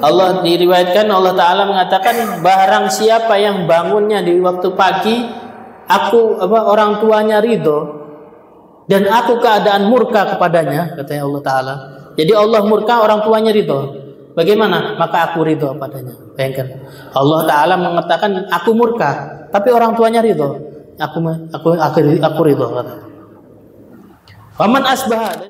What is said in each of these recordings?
Allah diriwayatkan Allah Ta'ala mengatakan barang siapa yang bangunnya di waktu pagi, orang tuanya ridho dan aku keadaan murka kepadanya, katanya Allah Ta'ala. Jadi Allah murka, orang tuanya ridho. Bagaimana? Maka aku ridho padanya. Bayangkan. Allah Ta'ala mengatakan aku murka, tapi orang tuanya ridho. Aku ridho. Waman asbah.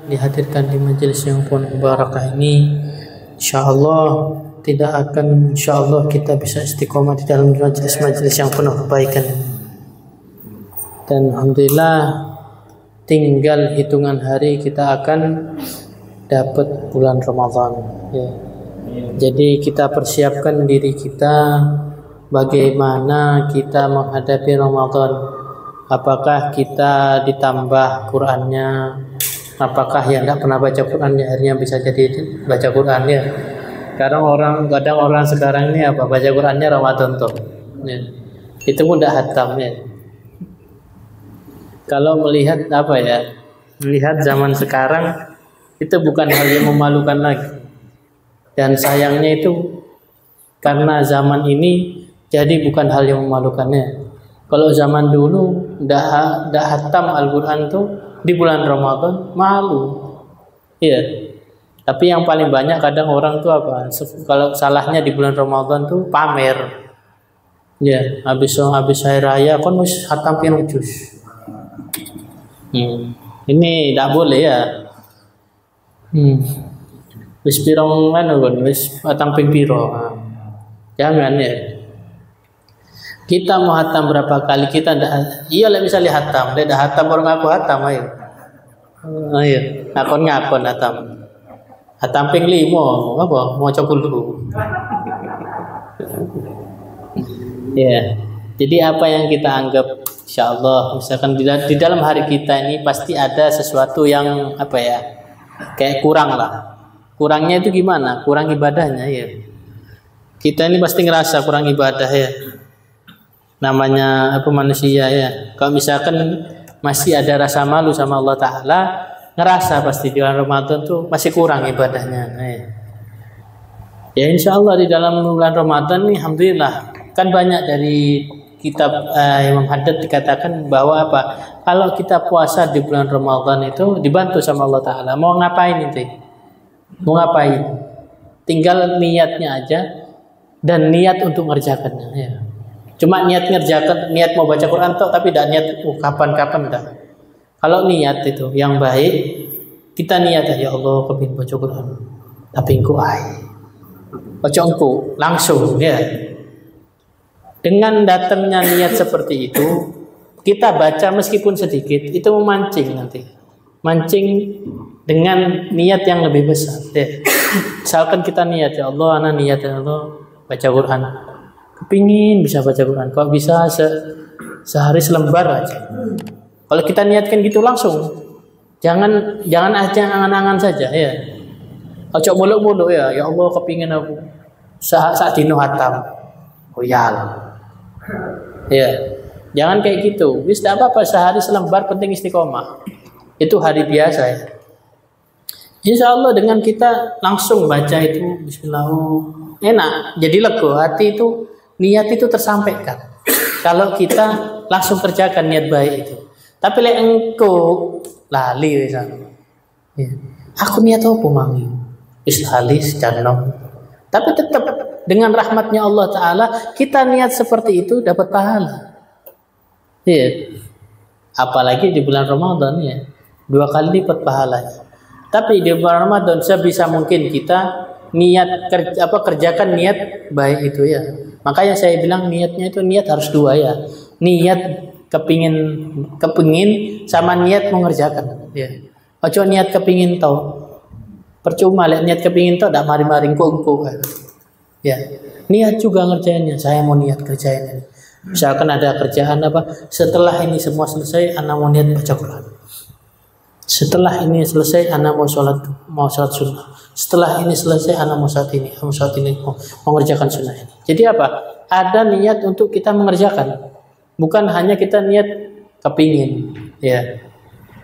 Dihadirkan di majelis yang penuh barakah ini, insyaallah kita bisa istiqomah di dalam majelis yang penuh kebaikan. Dan alhamdulillah tinggal hitungan hari kita akan dapat bulan Ramadan ya. Jadi kita persiapkan diri kita bagaimana kita menghadapi Ramadan. Apakah kita ditambah Qur'annya? Apakah yang tidak pernah baca Quran akhirnya bisa jadi baca Quran ya? Kadang orang sekarang ini baca Qurannya Ramadan tuh, ya. Itu pun tidak hatam ya. Kalau melihat melihat zaman sekarang itu bukan hal yang memalukan lagi. Dan sayangnya itu karena zaman ini jadi bukan hal yang memalukannya. Kalau zaman dulu tidak hatam Al-Quran tuh di bulan Ramadan malu, iya. Tapi yang paling banyak kadang orang tuh kalau salahnya di bulan Ramadan tuh pamer, ya. Habis hari raya kon wis hatam pirang juz. Ini tidak boleh ya. Wis pirang wis hatam ping piro. Jangan ya. Kita mau hatam berapa kali kita misalnya hatam, hatam orang aku hatam ayo. Ngakon hatam. Hatam ping 5 mau cokul dulu. Ya. Jadi apa yang kita anggap insyaallah misalkan di dalam hari kita ini pasti ada sesuatu yang kayak kurang lah. Kurangnya itu gimana? Kurang ibadahnya ya. Kita ini pasti ngerasa kurang ibadah ya. Namanya manusia ya. Kalau misalkan masih ada rasa malu sama Allah Ta'ala, ngerasa pasti di bulan Ramadan tuh masih kurang ibadahnya. Ya insya Allah di dalam bulan Ramadan nih alhamdulillah kan banyak dari kitab Imam Haddad dikatakan bahwa kalau kita puasa di bulan Ramadan itu dibantu sama Allah Ta'ala. Mau ngapain itu? Mau ngapain? Tinggal niatnya aja dan niat untuk mengerjakannya ya. Cuma niat mau baca Quran tapi tidak niat kapan-kapan dah. Kalau niat itu yang baik, kita niat ya Allah kepingin baca Quran. Tapi baca engkau langsung ya. Dengan datangnya niat seperti itu, kita baca meskipun sedikit, itu memancing nanti. Mancing dengan niat yang lebih besar ya. Misalkan kita niat ya Allah, ana niat ya Allah baca Quran. Kepingin bisa baca Quran, kalau bisa sehari selembar aja. Kalau kita niatkan gitu langsung, jangan angan-angan saja ya. Ojo muluk-muluk ya Allah kepingin aku saat dino hatam. Ya, jangan kayak gitu. Wis tidak apa-apa sehari selembar penting istiqomah. Itu hari biasa ya. Insya Allah dengan kita langsung baca itu Bismillah enak, jadi lega hati itu. Niat itu tersampaikan. Kalau kita langsung kerjakan niat baik itu. Tapi engkau lali misalnya. Ya. Aku niat apa mangi? Lali sejanom. Tapi tetap dengan rahmatnya Allah Ta'ala kita niat seperti itu dapat pahala. Ya. Apalagi di bulan Ramadan ya. 2 kali lipat pahalanya. Tapi di bulan Ramadan sebisa mungkin kita kerjakan niat baik itu ya. Makanya saya bilang niatnya itu niat harus 2 ya. Niat kepingin sama niat mengerjakan ya. Ojo niat kepingin tahu. Percuma niat kepingin tahu ndak mari-mari engko ya. Niat juga ngerjainnya. Saya mau niat kerjain ini. Misalkan ada kerjaan setelah ini semua selesai ana mau niat baca Quran. Setelah ini selesai ana mau sholat sunnah. Setelah ini selesai ana mau saat ini mau mengerjakan sunnah ini. Jadi ada niat untuk kita mengerjakan, bukan hanya kita niat kepingin ya.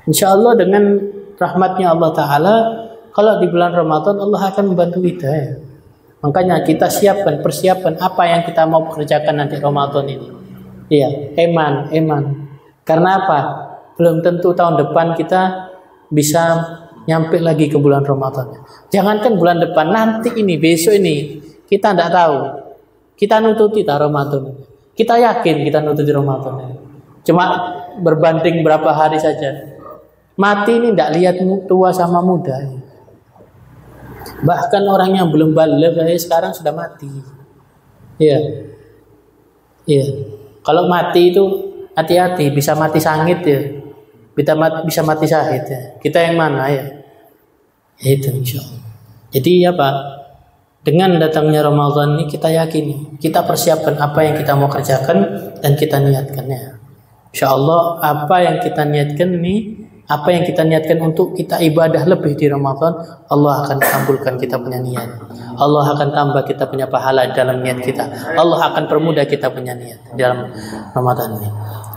Insya Allah dengan rahmatnya Allah Ta'ala, kalau di bulan Ramadan Allah akan membantu kita ya. Makanya kita persiapkan apa yang kita mau kerjakan nanti Ramadan ini. Iya, eman. Karena apa? Belum tentu tahun depan kita bisa nyampe lagi ke bulan Ramadan. Jangankan bulan depan, nanti ini, besok ini, kita tidak tahu. Kita nututi Ramadan. Kita yakin kita nututi Ramadan. Cuma berbanding berapa hari saja. Mati ini tidak lihat tua sama muda. Bahkan orang yang belum baligh sekarang sudah mati. Iya. Kalau mati itu hati-hati, bisa mati sangit ya. Bisa mati syahid ya. Kita yang mana ya? Itu insyaallah. Jadi apa? Dengan datangnya Ramadan ini kita yakini, kita persiapkan apa yang kita mau kerjakan dan kita niatkannya. Insyaallah apa yang kita niatkan ini, apa yang kita niatkan untuk kita ibadah lebih di Ramadan, Allah akan kabulkan kita punya niat. Allah akan tambah kita punya pahala dalam niat kita. Allah akan permudah kita punya niat dalam Ramadan ini.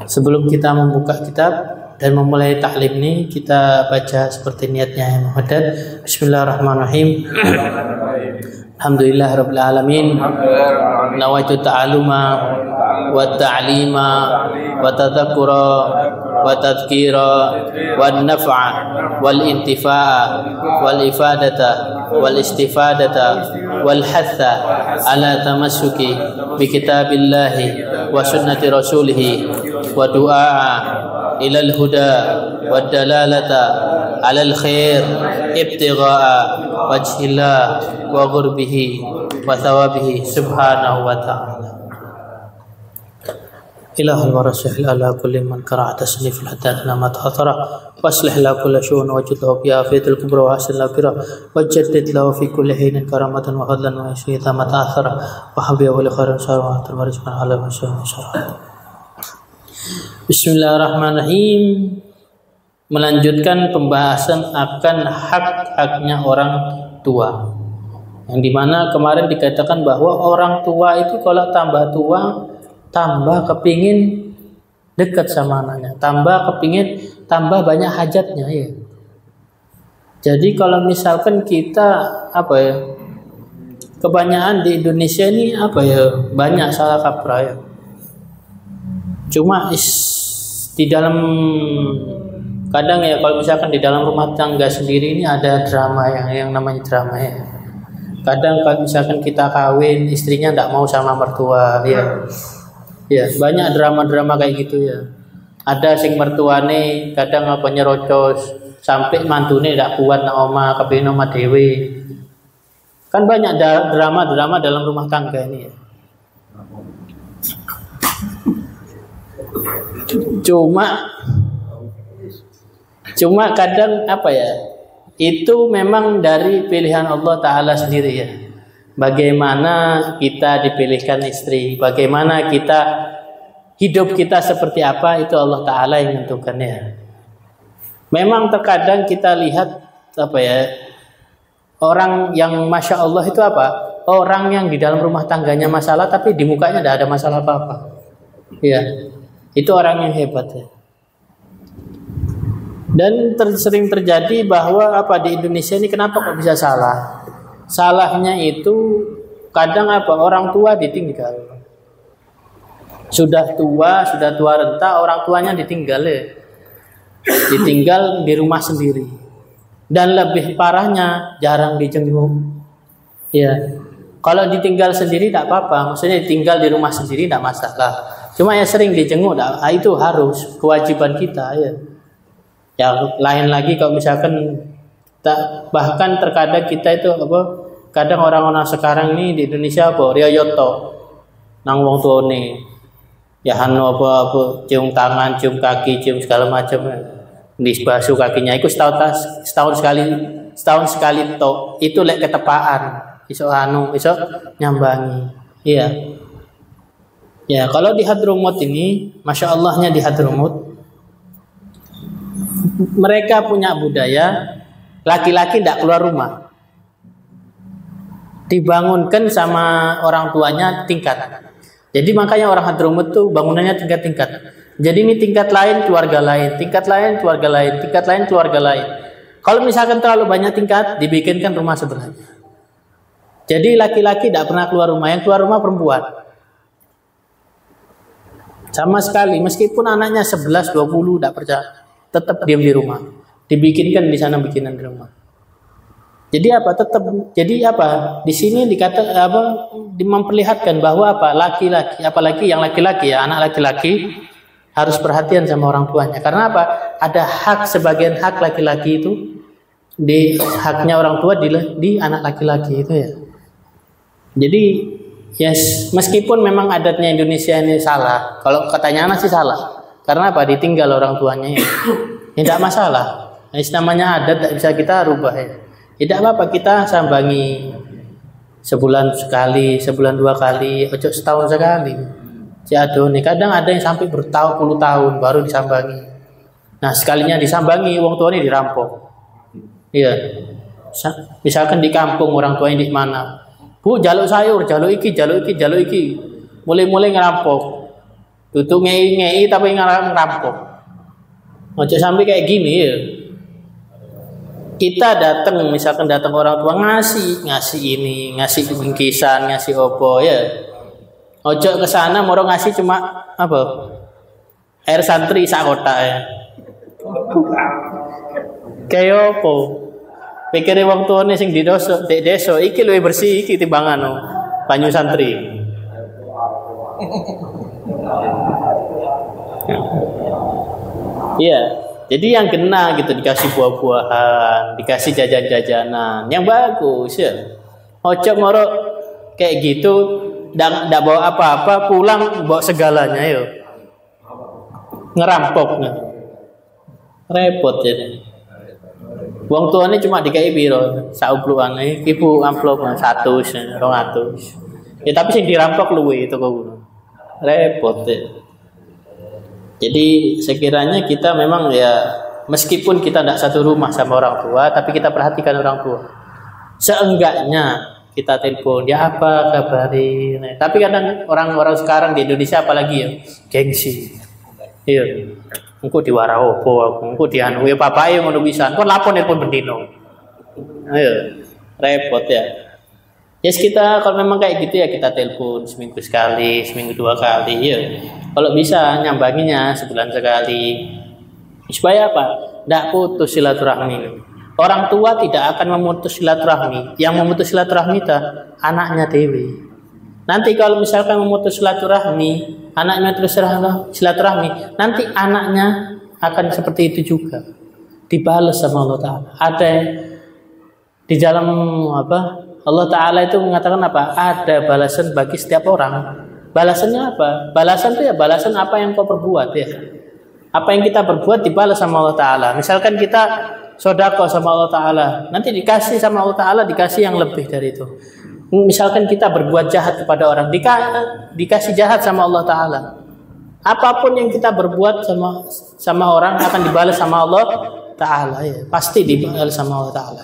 Sebelum kita membuka kitab dan memulai taklim ini, kita baca seperti niatnya yang muhaddad. Bismillahirrahmanirrahim. Alhamdulillah Rabbil Alamin. Nawaitu ta'aluma wa ta'lima wa tadhakkura wa tadhkira wa naf'a wal intifa'a wal ifadata wal istifadata wal hatha ala tamassuki bi kitabillahi wa sunnati rasulih wa du'a ila al huda wa dalalata ala al khair ibtigha'a wajhillah wa ghurbihi wa thawabihi subhanahu wa ta'ala. Ilahul warasih ala kulli man qara'a tasnif al-haddad nama ta'athara waslih la kulla syu'un wajudlahu fi afiyatil kubra wa hasil lafira wajaddid lahu fi kulli hinin karamatan wa fadlan wa yashita ma ta'athara wa habbiya wa li khairin syarwa tarwarizkan ala wa syarwa. Bismillahirrahmanirrahim. Melanjutkan pembahasan akan hak-haknya orang tua. Yang dimana kemarin dikatakan bahwa orang tua itu kalau tambah tua, tambah kepingin dekat sama anaknya, tambah banyak hajatnya ya. Jadi kalau misalkan kita kebanyakan di Indonesia ini banyak salah kaprah ya. Cuma di dalam kadang ya kalau misalkan di dalam rumah tangga sendiri ini ada drama yang namanya drama ya. Kadang kalau misalkan kita kawin, istrinya tidak mau sama mertua ya. Ya, banyak drama-drama kayak gitu ya. Ada sing mertuane kadang nyerocos sampai mantune tidak kuat nak oma, kepengin oma dewe. Kan banyak drama-drama dalam rumah tangga ini ya. Cuma kadang itu memang dari pilihan Allah Ta'ala sendiri ya. Bagaimana kita dipilihkan istri, bagaimana hidup kita seperti apa, itu Allah Ta'ala yang menentukannya. Memang terkadang kita lihat orang yang Masya Allah itu orang yang di dalam rumah tangganya masalah tapi di mukanya tidak ada masalah apa-apa ya, itu orang yang hebat ya. Dan sering terjadi bahwa di Indonesia ini kenapa kok bisa salah? Salahnya itu kadang orang tua ditinggal. Sudah tua renta, orang tuanya ditinggal ya. Ditinggal di rumah sendiri. Dan lebih parahnya jarang dijenguk. Ya. Kalau ditinggal sendiri tidak apa-apa, maksudnya ditinggal di rumah sendiri tidak masalah. Cuma yang sering dijenguk itu harus kewajiban kita ya. Yang lain lagi kalau misalkan bahkan terkadang kita itu kadang orang-orang sekarang ini di Indonesia riyoto nang wong tuane ya cium tangan, cium kaki, cium segala macam disbasuh kakinya itu setahun sekali itu lek ketepaan iso nyambangi iya ya. Kalau di Hadramut ini Masya Allahnya di Hadramut mereka punya budaya laki-laki tidak keluar rumah, dibangunkan sama orang tuanya tingkat. Jadi makanya orang Hadramut tuh bangunannya tingkat-tingkat. Jadi ini tingkat lain keluarga lain, tingkat lain keluarga lain, tingkat lain keluarga lain. Kalau misalkan terlalu banyak tingkat, dibikinkan rumah sebelahnya. Jadi laki-laki tidak pernah keluar rumah, yang keluar rumah perempuan. Sama sekali, meskipun anaknya 11, 20 tidak percaya, tetap diam di rumah. Dibikinkan di sana bikinan di rumah. Jadi apa? Di sini memperlihatkan bahwa laki-laki, apalagi yang laki-laki ya, anak laki-laki harus perhatian sama orang tuanya. Karena apa? Ada hak, sebagian hak laki-laki itu di haknya orang tua di anak laki-laki itu ya. Jadi meskipun memang adatnya Indonesia ini salah, kalau katanya anak sih salah. Karena apa? Ditinggal orang tuanya ya. Tidak masalah. Namanya adat tidak bisa kita rubah ya. Tidak apa-apa, kita sambangi sebulan sekali, sebulan 2 kali, ojo setahun sekali. Nih kadang ada yang sampai bertahun-puluh tahun baru disambangi. Nah sekalinya disambangi, wong tuanya dirampok. Iya. Misalkan di kampung orang tuanya di mana, Bu jaluk sayur, jaluk iki. Mulai ngerampok. Tutup ngei tapi ngerampok. Ojo sampai kayak gini ya. Kita misalkan datang orang tua ngasih ini, ngasih bingkisan, ngasih opo ya. Ojo ke sana moro ngasih cuma air santri sak kotak ya. Kayak opo? Pikire wong tuane sing di desa iki luwih bersih iki timbangan banyu santri. Iya. Jadi yang kena gitu, dikasih buah-buahan, dikasih jajan-jajanan yang bagus ya. Ojo moro kayak gitu, ndak bawa apa-apa, pulang bawa segalanya yo. Ngerampok nih. Repot jadi. Wong tuane cuma dikai piro? Saupluan ibu amplop 100, 200. Ya tapi sing dirampok luwe itu kok. Repot ya. Jadi sekiranya kita memang ya meskipun kita tidak satu rumah sama orang tua, tapi kita perhatikan orang tua. Seenggaknya kita telepon, dia apa kabarin. Tapi kadang orang-orang sekarang di Indonesia apalagi ya gengsi. Iya. Engko diwara opo, engko dianu ya bapake ngono pisan. Kon lapor nelpon bendino. Ayo. Repot ya. Yes, kita kalau memang kayak gitu ya kita telepon seminggu sekali, seminggu 2 kali ya. Kalau bisa nyambanginya sebulan sekali. Supaya apa? Tidak putus silaturahmi. Orang tua tidak akan memutus silaturahmi. Yang memutus silaturahmi itu anaknya dewi. Nanti kalau misalkan memutus silaturahmi, anaknya terus silaturahmi, nanti anaknya akan seperti itu juga. Dibalas sama Allah Ta'ala. Ada di dalam Allah Ta'ala itu mengatakan apa? Ada balasan bagi setiap orang. Balasannya apa? Balasan itu ya balasan apa yang kau perbuat ya. Apa yang kita berbuat dibalas sama Allah Ta'ala. Misalkan kita sedekah sama Allah Ta'ala, nanti dikasih sama Allah Ta'ala, dikasih yang lebih dari itu. Misalkan kita berbuat jahat kepada orang, dikasih jahat sama Allah Ta'ala. Apapun yang kita berbuat sama orang akan dibalas sama Allah Ta'ala ya. Pasti dibalas sama Allah Ta'ala.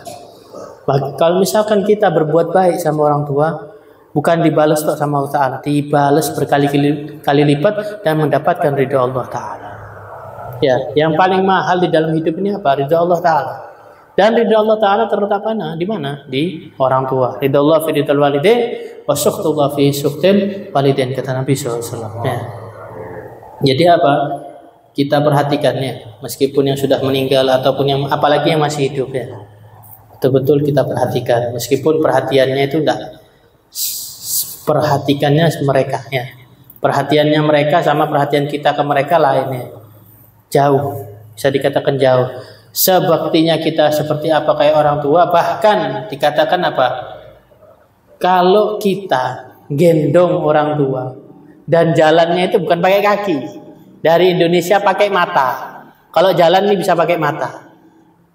Kalau misalkan kita berbuat baik sama orang tua, bukan dibalas sama Allah Ta'ala, dibalas berkali-kali lipat dan mendapatkan ridha Allah Ta'ala. Ya, yang paling mahal di dalam hidup ini apa? Ridha Allah Ta'ala. Dan ridha Allah Ta'ala terletak di mana? Di orang tua. Ridha Allah fi ridhal walidain wa sukhtullah fi sukhtil walidain, kata Nabi SAW. Ya. Jadi apa? Kita perhatikannya, meskipun yang sudah meninggal ataupun yang apalagi yang masih hidup ya. Betul-betul kita perhatikan, meskipun perhatiannya itu tidak perhatikannya mereka ya. Perhatiannya mereka sama perhatian kita ke mereka lainnya. Jauh, bisa dikatakan jauh. Sebaktinya kita seperti apa kayak orang tua, bahkan dikatakan apa? Kalau kita gendong orang tua dan jalannya itu bukan pakai kaki. Dari Indonesia pakai mata. Kalau jalan ini bisa pakai mata.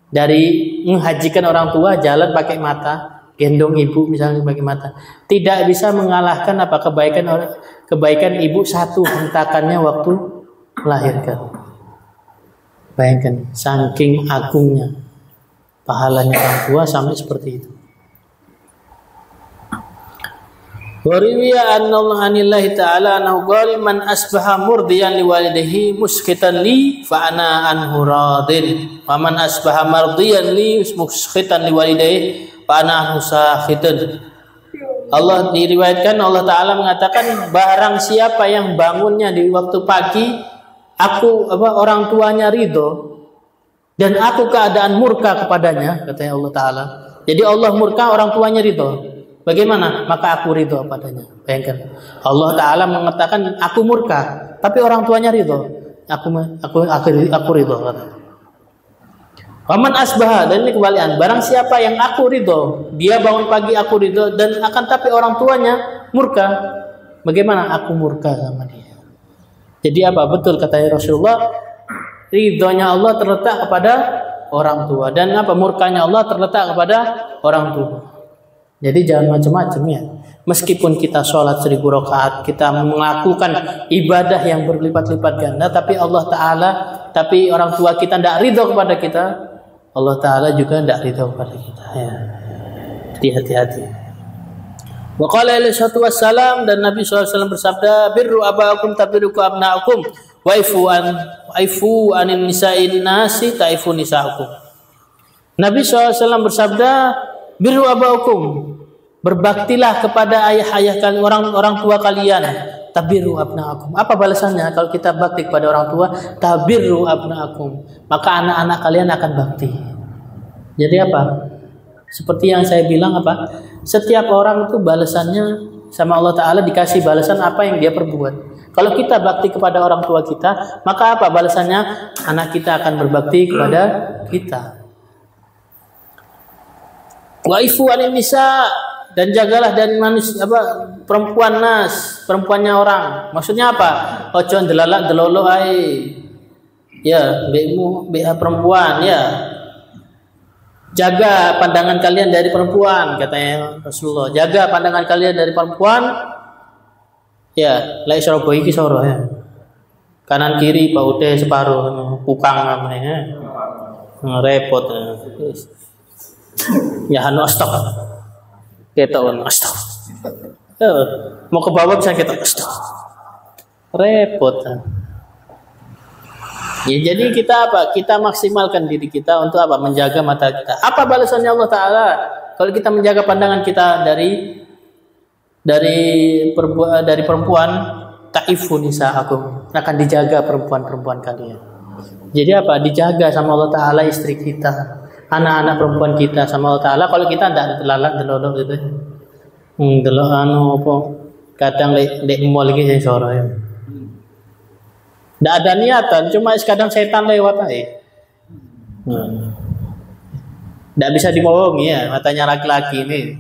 Dari menghajikan orang tua jalan pakai mata, gendong ibu misalnya pakai mata, tidak bisa mengalahkan apa kebaikan ibu satu hentakannya waktu melahirkan. Bayangkan saking agungnya pahalanya orang tua sampai seperti itu. Wariwiya anillahi ta'ala annahu qala man asbaha murdiyan liwalidayhi muskhitan li fa ana anhu radin wa man asbaha mardiyan li muskhitan liwalidayhi fa ana anhu sakhitun. Allah diriwayatkan Allah Ta'ala mengatakan barang siapa yang bangunnya di waktu pagi orang tuanya ridho dan aku keadaan murka kepadanya, katanya Allah Ta'ala. Jadi Allah murka, orang tuanya ridho. Bagaimana? Maka aku ridho padanya. Bayangkan. Allah Ta'ala mengatakan aku murka, tapi orang tuanya ridho. Aku ridho. Waman asbaha, dan ini kebalikan. Barang siapa yang aku ridho, dia bangun pagi aku ridho, dan akan tapi orang tuanya murka. Bagaimana? Aku murka sama dia. Jadi apa? Betul katanya Rasulullah, ridhonya Allah terletak kepada orang tua, dan apa? Murkanya Allah terletak kepada orang tua. Jadi jangan macam-macam ya. Meskipun kita sholat 1000 rakaat, kita melakukan ibadah yang berlipat-lipat ganda, tapi orang tua kita tidak ridho kepada kita, Allah Ta'ala juga tidak ridho kepada kita. Ya. Jadi hati-hati. Wa qala alaihi wassalam, dan Nabi SAW bersabda, birru abaakum tabiruku abna'akum waifu anin nisa'in nasi taifu nisa'akum. Nabi SAW bersabda, birru abaakum, berbaktilah kepada ayah-ayah kalian, orang tua kalian. Tabiru abna'akum. Apa balasannya kalau kita bakti kepada orang tua? Tabiru abna'akum. Maka anak-anak kalian akan bakti. Jadi apa? Seperti yang saya bilang apa? Setiap orang itu balasannya sama Allah Ta'ala dikasih balasan apa yang dia perbuat. Kalau kita bakti kepada orang tua kita, maka apa balasannya? Anak kita akan berbakti kepada kita. Waifu anin nisa, dan jagalah dari manusia perempuannya orang. Maksudnya apa? Ojo delalak delolo ai. Ya, perempuan ya. Jaga pandangan kalian dari perempuan, katanya Rasulullah. Jaga pandangan kalian dari perempuan. Ya, lai sorobo iki soro ya. Kanan kiri paude separuh, pukang namanya. Repot. Ya anu stop. Kita stop. Mau ke bawah bisa kita stop. Repot. Ya, jadi kita apa? Kita maksimalkan diri kita untuk apa? Menjaga mata kita. Apa balasannya Allah Ta'ala? Kalau kita menjaga pandangan kita dari perempuan, ta'ifu nisa'akum, akan dijaga perempuan-perempuan kalian. Jadi apa? Dijaga sama Allah Ta'ala istri kita, anak-anak perempuan kita sama Allah Ta'ala. Kalau kita tidak delolok gitu. Delok apa? Kadang lek mall lagi saya soro ya. Tidak ada niatan, cuma kadang setan lewat aja. Tidak bisa dibohongi ya, matanya laki-laki ini.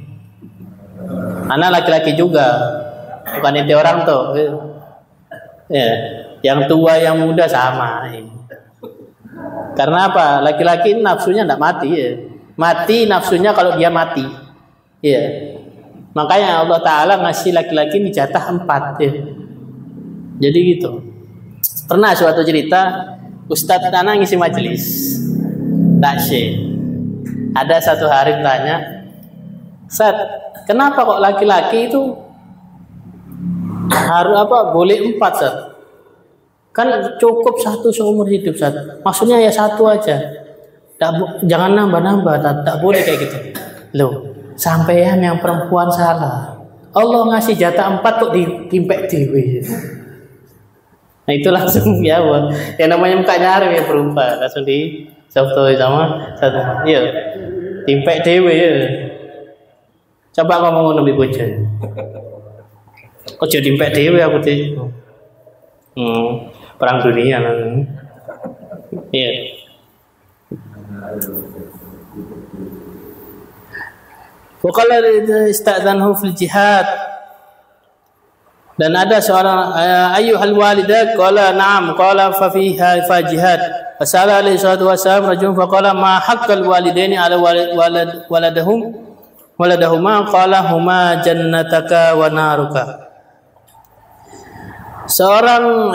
Anak laki-laki juga, bukan itu orang tuh. Ya, yang tua yang muda sama. Karena apa? Laki-laki nafsunya tidak mati ya. Mati nafsunya kalau dia mati. Ya. Makanya Allah Ta'ala ngasih laki-laki ini jatah 4 ya. Jadi gitu. Pernah suatu cerita, Ustadz Tanah ngisi majelis taksih. Ada satu hari tanya, Ustaz, kenapa kok laki-laki itu harus boleh 4 Ustaz? Kan cukup 1 seumur hidup Ustaz. Maksudnya ya 1 aja. Jangan nambah-nambah, tak boleh kayak gitu. Loh, sampean yang perempuan salah. Allah ngasih jatah 4 kok ditimpek dewe. Nah itu langsung ya, yang namanya muka nyari ya perempuan langsung di software sama satu, iya, timpek dewe ya. Coba ngomong ngono lebih bocah. Kok jadi timpek dewe aku tuh. Perang dunia kan. Iya. Waqala istadzanhu fil jihad. Dan ada seorang ayyuhal walidat qala na'am qala fa fiha fa jihad. Fasala alaihi salatu wasallam rajulun fa qala ma haqqal walidaini ala waladahuma qala huma jannataka wa naruka. Seorang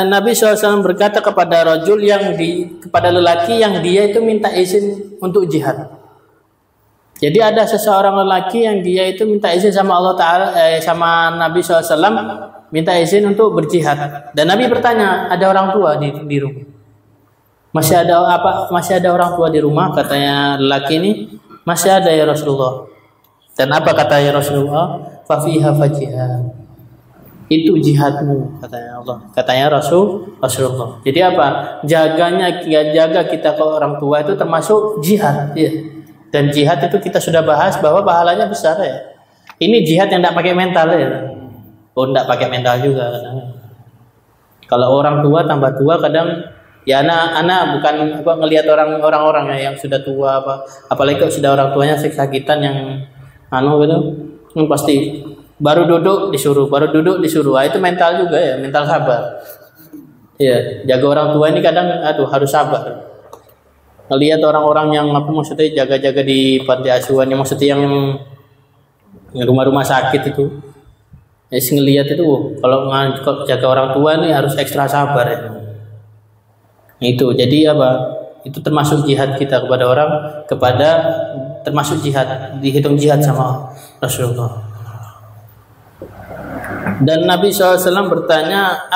Nabi SAW berkata kepada kepada lelaki yang dia itu minta izin untuk jihad. Jadi ada seseorang lelaki yang dia itu minta izin sama Allah Ta'ala, sama Nabi SAW, minta izin untuk berjihad. Dan Nabi bertanya, ada orang tua di rumah? Masih ada orang tua di rumah? Katanya lelaki ini, masih ada ya Rasulullah. Dan apa katanya Rasulullah? Fafiha fajihad. Itu jihadmu, katanya Allah. Katanya Rasulullah. Jadi apa? Jaga kita ke orang tua itu termasuk jihad, ya. Dan jihad itu kita sudah bahas bahwa pahalanya besar, ya. Ini jihad yang tidak pakai mental, ya. Oh, tidak pakai mental juga kadang. Kalau orang tua tambah tua kadang ya anak bukan ngelihat orang-orang ya yang sudah tua apalagi kalau sudah orang tuanya sakitan yang gitu, pasti baru duduk disuruh. Ah, itu mental juga ya, mental sabar. Ya, jaga orang tua ini kadang harus sabar. Ngelihat orang-orang yang maksudnya jaga-jaga di panti asuhan, yang maksudnya yang rumah-rumah sakit itu. Ya, ngelihat itu kalau jaga orang tua nih harus ekstra sabar ya. Itu jadi itu termasuk jihad kita termasuk jihad, dihitung jihad sama Rasulullah. Dan Nabi SAW bertanya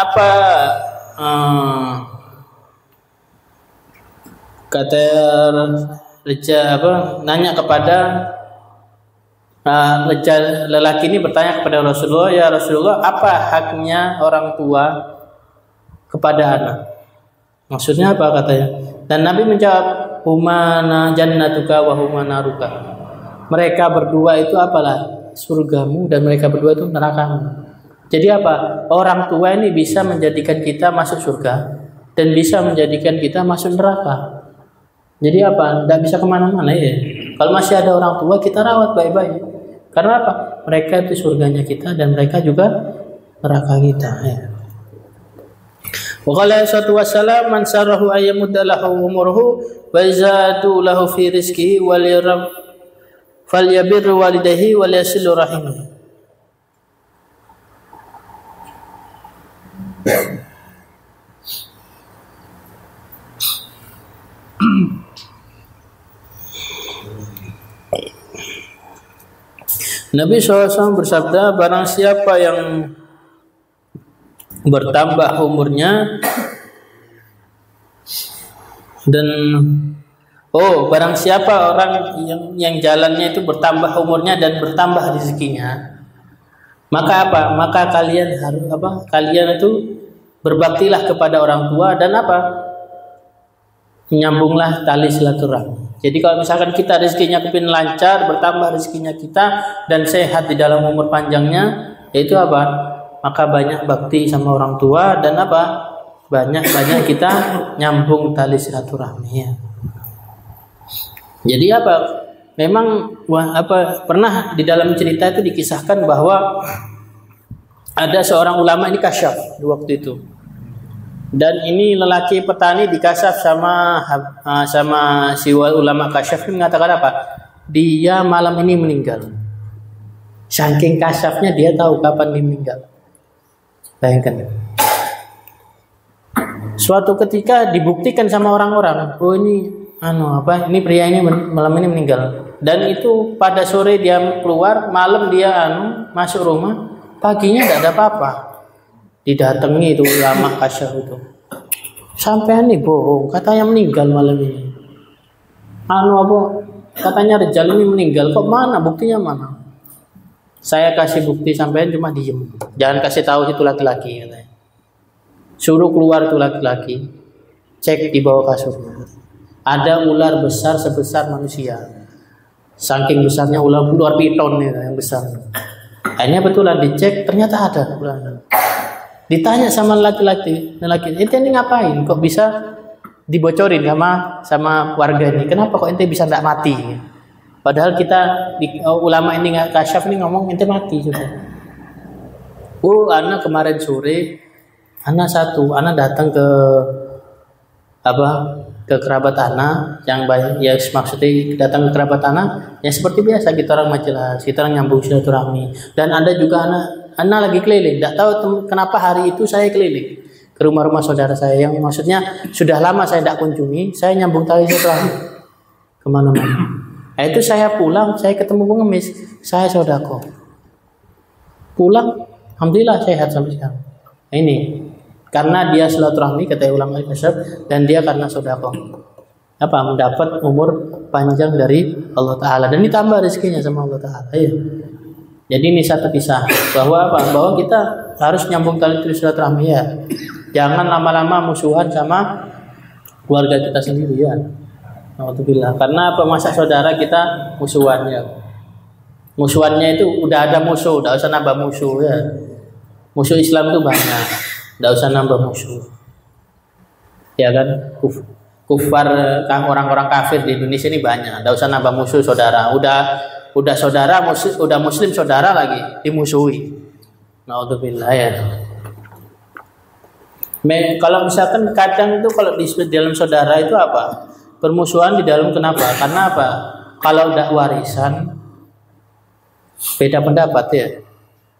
nanya kepada lelaki ini bertanya kepada Rasulullah, ya Rasulullah, apa haknya orang tua kepada anak? Maksudnya apa katanya? Dan Nabi menjawab, humana jannatuka wa humana naruka. Mereka berdua itu apalah? Surgamu, dan mereka berdua itu nerakamu. Jadi apa? Orang tua ini bisa menjadikan kita masuk surga dan bisa menjadikan kita masuk neraka. Jadi apa? Tidak bisa kemana-mana ya. Kalau masih ada orang tua, kita rawat baik-baik. Karena apa? Mereka itu surganya kita dan mereka juga neraka kita. Ya. Wa qala sallallahu wasallam, man sarahu ayyamudda lahu umruhu wa yazadu lahu fi rizqihi wal yarab falyabir walidayhi wal yasil rahimah. Nabi SAW bersabda, barang siapa yang bertambah umurnya dan barang siapa orang yang jalannya itu bertambah umurnya dan bertambah rezekinya, maka apa? Maka kalian harus kalian itu berbaktilah kepada orang tua dan menyambunglah tali silaturahmi. Jadi kalau misalkan kita rezekinya kepin lancar, bertambah rezekinya kita dan sehat di dalam umur panjangnya, yaitu maka banyak bakti sama orang tua dan banyak kita nyambung tali silaturahmi ya. Jadi memang pernah di dalam cerita itu dikisahkan bahwa ada seorang ulama ini kasyaf di waktu itu. Dan ini lelaki petani dikasaf sama si ulama kasyaf ini mengatakan dia malam ini meninggal. Saking kasyafnya dia tahu kapan dia meninggal. Bayangkan. Suatu ketika dibuktikan sama orang-orang, ini pria ini malam ini meninggal. Dan itu pada sore dia keluar, malam dia masuk rumah, paginya tidak ada apa-apa. Didatangi itu ulama kasyaf itu. Sampean nih bohong, katanya meninggal malam ini. Katanya Rijal ini meninggal, kok mana buktinya mana? Saya kasih bukti, sampean cuma diem. Jangan kasih tahu itu laki-laki katanya. Suruh keluar itu laki-laki. Cek di bawah kasurnya. Ada ular besar sebesar manusia. Saking besarnya ular piton yang besar. Akhirnya betulan dicek, ternyata ada ular. Ditanya sama laki-laki, ente ini ngapain? Kok bisa dibocorin sama warga ini? Kenapa kok ente bisa tidak mati? Padahal ulama ini kasyaf ini ngomong ente mati sudah. Anak kemarin sore, anak datang ke kerabat anak yang baik, ya maksudnya datang ke kerabat anak, ya seperti biasa kita orang majelis, kita orang nyambung silaturahmi. Dan ada juga anak lagi keliling, tidak tahu kenapa hari itu saya keliling ke rumah-rumah saudara saya yang maksudnya sudah lama saya tidak kunjungi, saya nyambung tali silaturahmi kemana-mana. Nah, itu saya pulang, saya ketemu pengemis, saya sodako. Pulang, alhamdulillah sehat sampai sekarang. Nah, ini karena dia silaturahmi kata ulama al-kasyaf, dan dia karena sodako. Apa? Mendapat umur panjang dari Allah Ta'ala, dan ditambah rezekinya sama Allah Ta'ala. Ya. Jadi ini satu kisah bahwa apa? Bahwa kita harus nyambung tali silaturahmi ya. Jangan lama-lama musuhan sama keluarga kita sendiri ya. Alhamdulillah. Karena apa? Masa saudara kita musuhannya. Musuhannya itu udah ada musuh, udah usah nambah musuh ya. Musuh Islam itu banyak, udah usah nambah musuh. Ya kan? Kufar orang-orang kafir di Indonesia ini banyak, udah usah nambah musuh saudara. Udah saudara udah muslim saudara lagi dimusuhi. Naudzubillah ya. Kalau misalkan kadang itu kalau di dalam saudara itu apa? Permusuhan di dalam kenapa? Karena apa? Kalau udah warisan beda pendapat ya.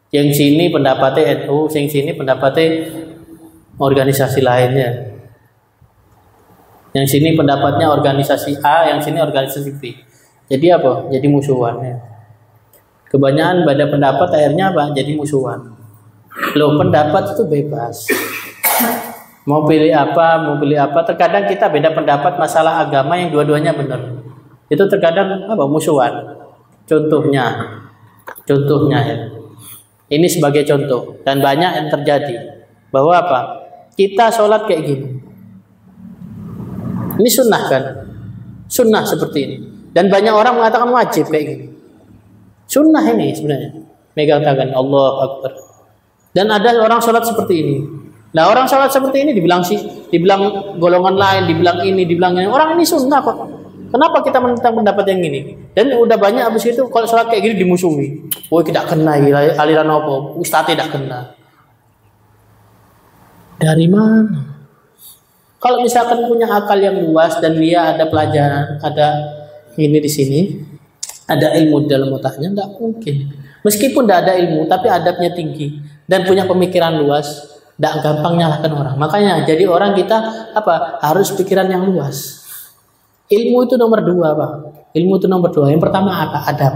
Yang sini pendapatnya NU, yang sini pendapatnya organisasi lainnya. Yang sini pendapatnya organisasi A, yang sini organisasi B. Jadi apa? Jadi musuhannya. Kebanyakan beda pendapat akhirnya apa? Jadi musuhan. Loh, pendapat itu bebas. Mau pilih apa? Terkadang kita beda pendapat masalah agama yang dua-duanya benar. Itu terkadang apa? Musuhan. Contohnya ya. Ini sebagai contoh dan banyak yang terjadi. Bahwa apa? Kita sholat kayak gini. Ini sunnah kan? Sunnah seperti ini. Dan banyak orang mengatakan wajib kayak gini. Sunnah ini sebenarnya. Megang tangan Allah Akbar. Dan ada orang sholat seperti ini. Nah, orang sholat seperti ini dibilang golongan lain, dibilang ini, dibilang ini. Orang ini sunnah kok. Kenapa kita menentang pendapat yang ini? Dan udah banyak abis itu kalau sholat kayak gini dimusuhi. Oh, tidak kena aliran apa? Ustaz tidak kena. Dari mana? Kalau misalkan punya akal yang luas dan dia ada pelajaran, ada ini di sini, ada ilmu dalam otaknya, enggak mungkin. Meskipun tidak ada ilmu, tapi adabnya tinggi dan punya pemikiran luas, tidak gampang nyalahkan orang. Makanya jadi orang kita apa? Harus pikiran yang luas. Ilmu itu nomor 2, Pak. Ilmu itu nomor 2. Yang pertama apa? Adab.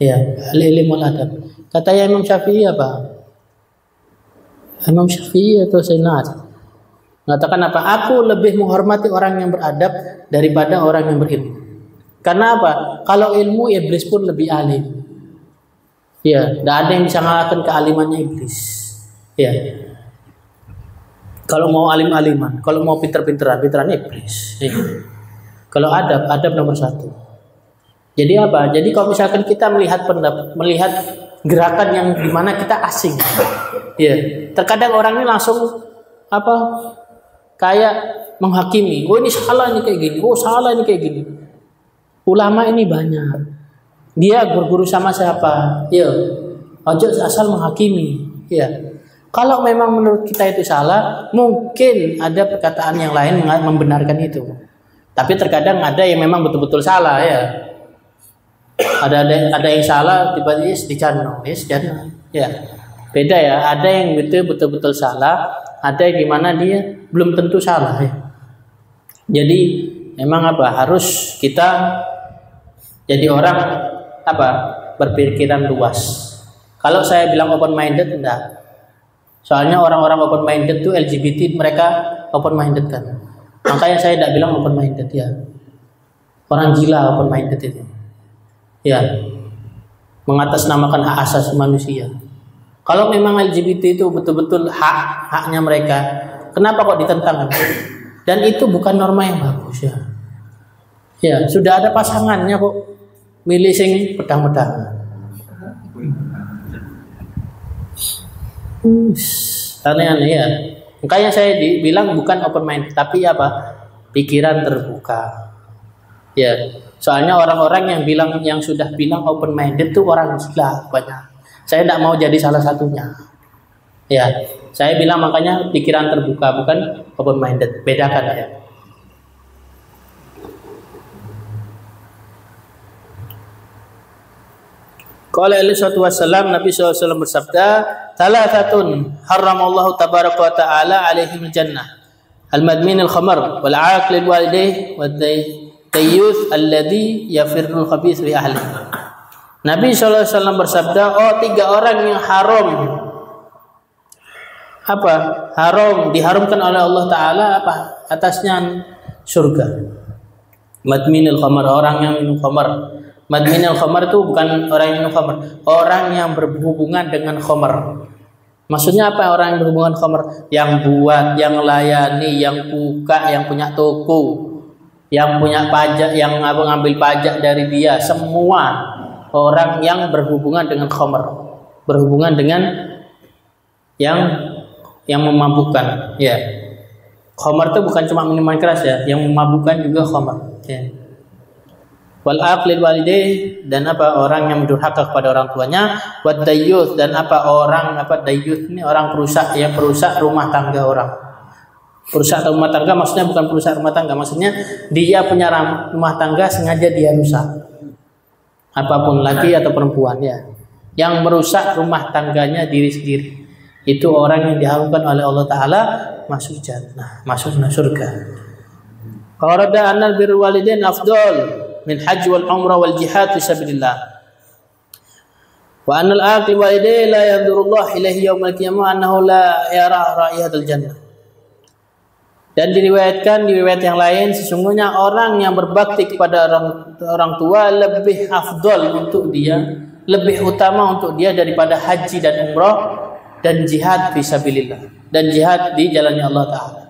Ya, ilmu adab. Katanya Imam Syafi'i apa? Imam Syafi'i atau Sayyidina mengatakan apa? Aku lebih menghormati orang yang beradab daripada orang yang berilmu. Karena apa? Kalau ilmu, iblis pun lebih alim. Ya, tidak ada yang bisa mengalahkan kealimannya iblis. Ya. Kalau mau alim-aliman, kalau mau pinter-pinteran iblis. Ya. Kalau adab nomor 1. Jadi apa? Jadi kalau misalkan kita melihat gerakan yang dimana kita asing, ya. Terkadang orang ini langsung apa? Kayak menghakimi. Oh, ini salah ini kayak gini. Oh, salah ini kayak gini. Ulama ini banyak. Dia berguru sama siapa? Ya. Ojo asal menghakimi. Ya. Kalau memang menurut kita itu salah, mungkin ada perkataan yang lain yang membenarkan itu. Tapi terkadang ada yang memang betul-betul salah ya. Ada yang salah tiba-tiba dicano, ya. Beda ya. Ada yang betul-betul salah, ada yang gimana dia belum tentu salah ya. Jadi memang apa? Harus kita jadi orang apa? Berpikiran luas. Kalau saya bilang open minded enggak. Soalnya orang-orang open minded tuh LGBT mereka open minded kan. Makanya saya tidak bilang open minded ya. Orang gila open minded itu. Ya. Mengatasnamakan hak asasi manusia. Kalau memang LGBT itu betul-betul haknya mereka, kenapa kok ditentang? Dan itu bukan norma yang bagus ya. Ya, sudah ada pasangannya kok milih sing pedang-pedangan. Aneh-aneh ya. Makanya saya bilang bukan open mind, tapi apa? Pikiran terbuka. Ya, soalnya orang-orang yang sudah bilang open minded itu orang gila banyak. Saya tidak mau jadi salah satunya. Ya, saya bilang makanya pikiran terbuka bukan open minded. Bedakan ya. Qala alaihi wasallam, Nabi SAW bersabda, "Thalathatun haramallahu tabaraka wa ta'ala alaihimul jannah. Al-madmin al-khamar wal 'aqil walidayh Tayyuth alladhi yafirrul khabith li ahli. Nabi SAW bersabda, oh 3 orang yang haram. Apa? Haram, diharumkan oleh Allah Ta'ala apa? Atasnya surga. Madminul khamar, orang yang minum khamar. Madminul khamar itu bukan orang yang minum khamar, orang yang berhubungan dengan khamar. Maksudnya apa orang yang berhubungan khamar? Yang buat, yang layani, yang buka, yang punya toko, yang punya pajak, yang ngambil pajak dari dia, semua orang yang berhubungan dengan khamar, berhubungan dengan yang memabukkan, ya. Khamar itu bukan cuma minuman keras ya, yang memabukkan juga khamar. Ya. Wal aqlil walidayh, dan apa orang yang durhaka kepada orang tuanya, wad dayyuth, dan apa orang apa dayyuth ini orang perusak, yang perusak rumah tangga orang. Perusak rumah tangga maksudnya bukan perusak rumah tangga, maksudnya dia punya rumah tangga sengaja dia rusak. Apapun laki atau perempuan ya, yang merusak rumah tangganya diri sendiri, itu orang yang diharumkan oleh Allah Ta'ala masuk jannah, masuk surga. Qarada annal birrul walidain afdal min hajj wal umrah wal jihad fi sabilillah. Wa annal aqil walidain la yanzurullah ilaihi yaumal qiyamah annahu la yara ra'ihatul jannah. Dan diriwayatkan di riwayat yang lain, sesungguhnya orang yang berbakti kepada orang tua lebih afdal untuk dia, lebih utama untuk dia daripada haji dan umrah dan jihad fisabilillah, dan jihad di jalannya Allah Ta'ala.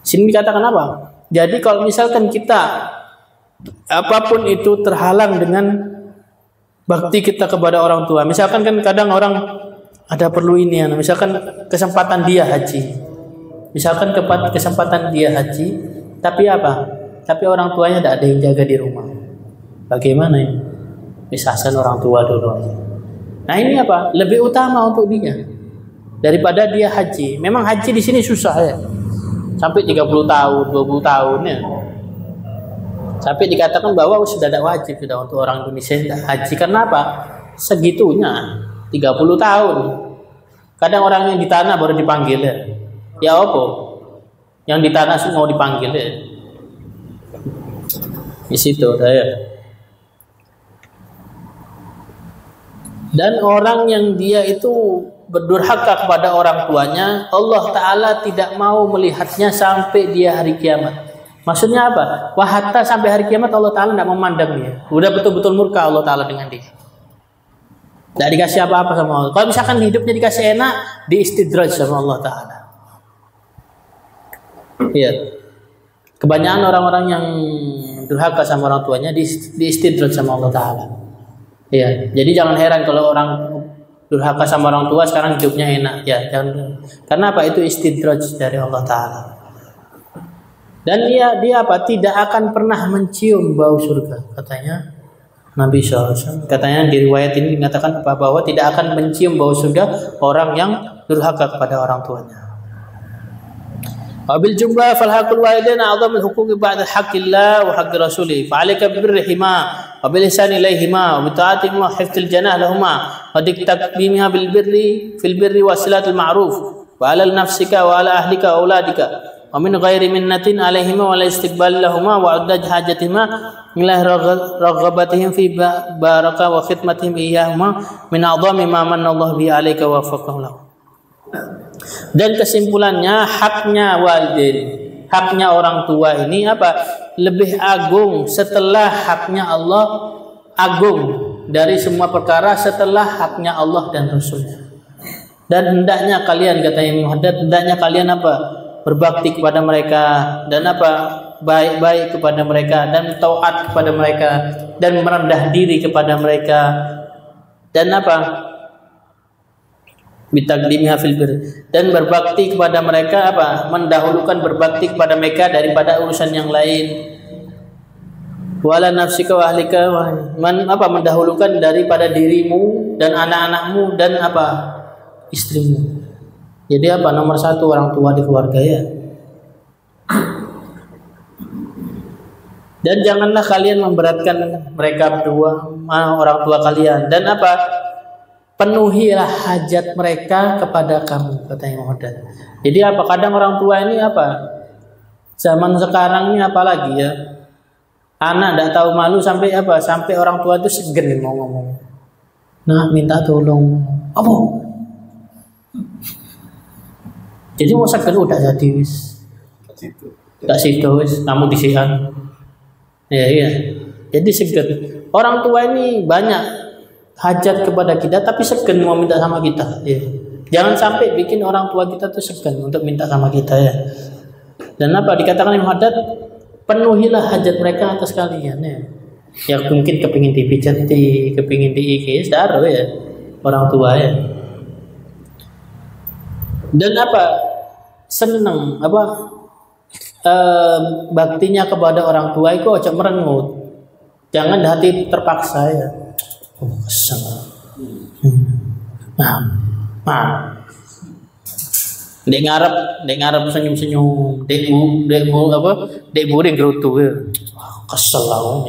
Sini dikatakan apa? Jadi kalau misalkan kita apapun itu terhalang dengan bakti kita kepada orang tua, misalkan kan kadang orang ada perlu ini ya, misalkan kesempatan dia haji, misalkan kesempatan dia haji, tapi apa? Tapi orang tuanya tidak ada yang jaga di rumah. Bagaimana ini? Misalkan orang tua dulu aja. Nah ini apa? Lebih utama untuk dia daripada dia haji. Memang haji di sini susah ya. Sampai 30 tahun, 20 tahun ya. Sampai dikatakan bahwa sudah tidak wajib sudah untuk orang Indonesia haji. Karena apa? Segitunya 30 tahun. Kadang orang yang di tanah baru dipanggil ya. Ya apa? Yang di tanah mau dipanggil ya. Di situ saya. Dan orang yang dia itu berdurhaka kepada orang tuanya, Allah Ta'ala tidak mau melihatnya sampai dia hari kiamat. Maksudnya apa? Hatta sampai hari kiamat Allah Ta'ala tidak memandang dia. Udah betul-betul murka Allah Ta'ala dengan dia. Tidak dikasih apa-apa sama Allah. Kalau misalkan hidupnya dikasih enak, diistidraj sama Allah Ta'ala. Iya. Kebanyakan orang-orang yang durhaka sama orang tuanya diistidraj sama Allah Ta'ala. Iya. Jadi jangan heran kalau orang durhaka sama orang tua sekarang hidupnya enak. Ya, jangan. Karena apa? Itu istidraj dari Allah Ta'ala. Dan dia apa? Tidak akan pernah mencium bau surga, katanya Nabi SAW. Katanya di riwayat ini dikatakan bahwa tidak akan mencium bau surga orang yang durhaka kepada orang tuanya. Wabil jumlah fal haqqul walidain a'zamul huquqi ba'da haqqillah wa haqqi rasulih. Fa 'alaika bi birrihima wa bil ihsani ilaihima wa bi ta'atihim wa hifdzil janah lahumā wa diktaqbimiha bil birri fil birri wa silatul ma'ruf wa 'ala nafsika wa 'ala ahlika wa auladika wa min ghairi minnatin 'alaihima wa la istiqbal lahumā wa 'udda hajatihima ila raghabatihim fi baraka wa khidmatihim iyyahuma min a'zami ma manna Allah bi 'alaika wa waffaqahu lahu. Dan kesimpulannya, haknya walidain, haknya orang tua ini apa? Lebih agung setelah haknya Allah, agung dari semua perkara setelah haknya Allah dan Rasulnya. Dan hendaknya kalian, kata Imam Haddad, hendaknya kalian apa? Berbakti kepada mereka dan apa? Baik-baik kepada mereka dan taat kepada mereka dan merendah diri kepada mereka dan apa? Bitaqdimiha fil bir, dan berbakti kepada mereka apa? Mendahulukan berbakti kepada mereka daripada urusan yang lain. Wala nafsika wa ahlika, mendahulukan daripada dirimu dan anak-anakmu dan apa? Istrimu. Jadi apa? Nomor 1 orang tua di keluarga ya. Dan janganlah kalian memberatkan mereka berdua, orang tua kalian, dan apa? Penuhilah hajat mereka kepada kamu, kata Imam Haddad. Jadi apa? Kadang orang tua ini apa? Zaman sekarang ini apalagi ya, Anak tidak tahu malu sampai apa? Sampai orang tua itu segan mau ngomong. Nah, minta tolong. Apa? Jadi mau segan udah jadi wis. Tak situ wis, kamu disihan. Ya iya. Jadi segan. Orang tua ini banyak hajat kepada kita, tapi segan mau minta sama kita. Ya. Jangan sampai bikin orang tua kita tuh segan untuk minta sama kita ya. Dan apa dikatakan Imam Haddad, penuhilah hajat mereka atas kalian ya. Ya mungkin kepingin dipijati, kepingin diikis, daruh ya orang tua ya. Dan apa senang apa baktinya kepada orang tua itu ojo merengut. Jangan hati terpaksa ya. Oh kesel. Nah. Dek ngarep senyum-senyum, dekmu apa? Dek buring gerutu ya. Kesel lah.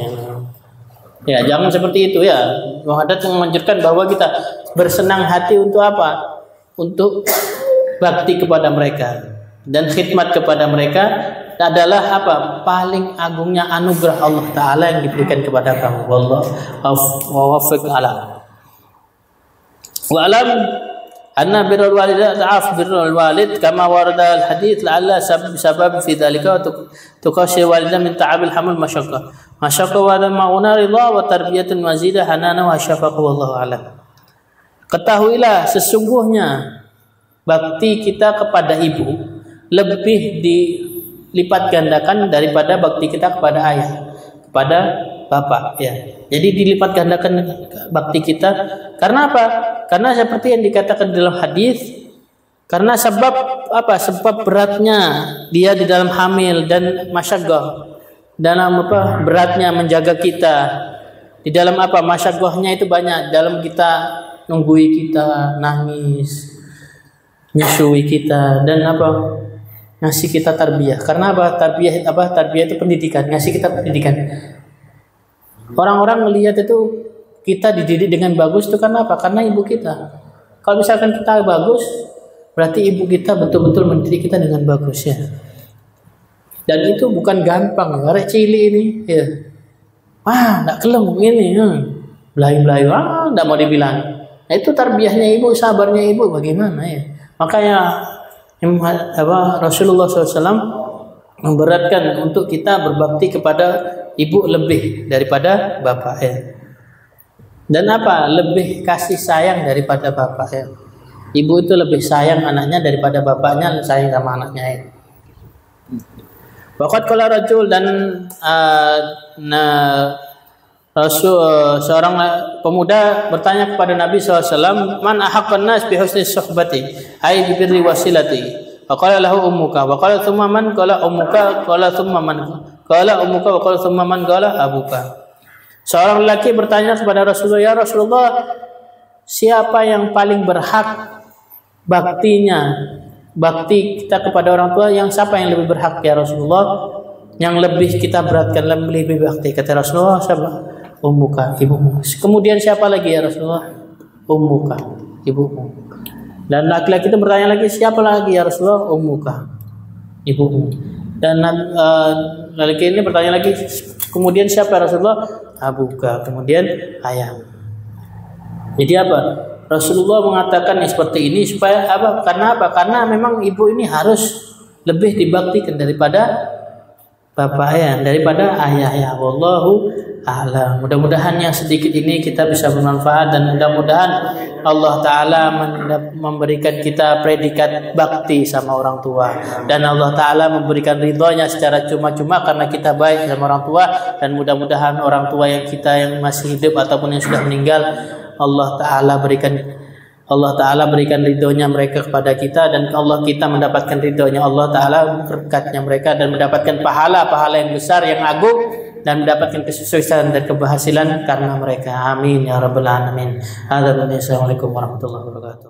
Ya, jangan seperti itu ya. Muhaddad menganjurkan bahwa kita bersenang hati untuk apa? Untuk bakti kepada mereka dan khidmat kepada mereka adalah apa? Paling agungnya anugerah Allah Ta'ala yang diberikan kepada kamu. Wallahu waffiq ala. Wa alam anna birrul walid ta'af birrul walid kama warada al hadits la'alla sabab fi dhalika tuqashi walidan min ta'abil hamul masyaqqa wa ma'una ridha wa tarbiyatun mazidah hanana wa syafaqa wallahu alam. Ketahuilah sesungguhnya bakti kita kepada ibu lebih dilipat gandakan daripada bakti kita kepada ayah, kepada bapak ya. Jadi dilipat gandakan bakti kita karena apa? Karena seperti yang dikatakan dalam hadis, karena sebab apa? Sebab beratnya dia di dalam hamil dan masyaggah, dalam apa? Beratnya menjaga kita. Di dalam apa? Masyaggahnya itu banyak dalam kita nunggui kita, nangis, nyusui kita dan apa? Ngasih kita tarbiyah. Karena apa? Tarbiyah apa? Tarbiyah itu pendidikan, ngasih kita pendidikan. Orang-orang melihat itu kita dididik dengan bagus itu karena apa? Karena ibu kita. Kalau misalkan kita bagus, berarti ibu kita betul-betul mendidik kita dengan bagus ya. Dan itu bukan gampang. Arek cili ini ya. Enggak kelem ini. Belai-belai, enggak mau dibilang. Nah, itu tarbiyahnya ibu, sabarnya ibu bagaimana ya. Makanya Rasulullah SAW memberatkan untuk kita berbakti kepada ibu lebih daripada bapak ya. Dan apa? Lebih kasih sayang daripada bapak ya. Ibu itu lebih sayang anaknya daripada bapaknya sayang sama anaknya ya. Waqad qala rajul dan seorang pemuda bertanya kepada Nabi SAW, man ahaqqan nas bi husni suhbati ay bi birri wasilati. Faqala lahu ummuka wa qala thumma man qala ummuka qala thumma man qala ummuka wa qala thumma man qala abuka. Seorang lelaki bertanya kepada Rasulullah, ya Rasulullah, siapa yang paling berhak baktinya, bakti kita kepada orang tua, yang siapa yang lebih berhak ya Rasulullah? Yang lebih kita beratkan, lebih bakti. Kata Rasulullah, siapa? Ummuka, ibumu. Kemudian siapa lagi ya Rasulullah? Ummuka, ibumu. Dan laki-laki itu bertanya lagi, siapa lagi ya Rasulullah? Ummuka, ibumu. Dan laki ini bertanya lagi, kemudian siapa ya Rasulullah? Abuka, kemudian ayah. Jadi apa? Rasulullah mengatakan seperti ini supaya apa? Karena apa? Karena memang ibu ini harus lebih dibaktikan daripada bapak ya, daripada ayah ya. Wallahu a'lam. Mudah-mudahan yang sedikit ini kita bisa bermanfaat dan mudah-mudahan Allah Ta'ala memberikan kita predikat bakti sama orang tua dan Allah Ta'ala memberikan ridhonya secara cuma-cuma karena kita baik sama orang tua. Dan mudah-mudahan orang tua yang kita yang masih hidup ataupun yang sudah meninggal, Allah Ta'ala berikan ridhonya mereka kepada kita dan kita mendapatkan ridhonya Allah Ta'ala, berkatnya mereka dan mendapatkan pahala-pahala yang besar yang agung dan mendapatkan kesuksesan dan keberhasilan karena mereka. Amin ya rabbal alamin. Assalamualaikum warahmatullahi wabarakatuh.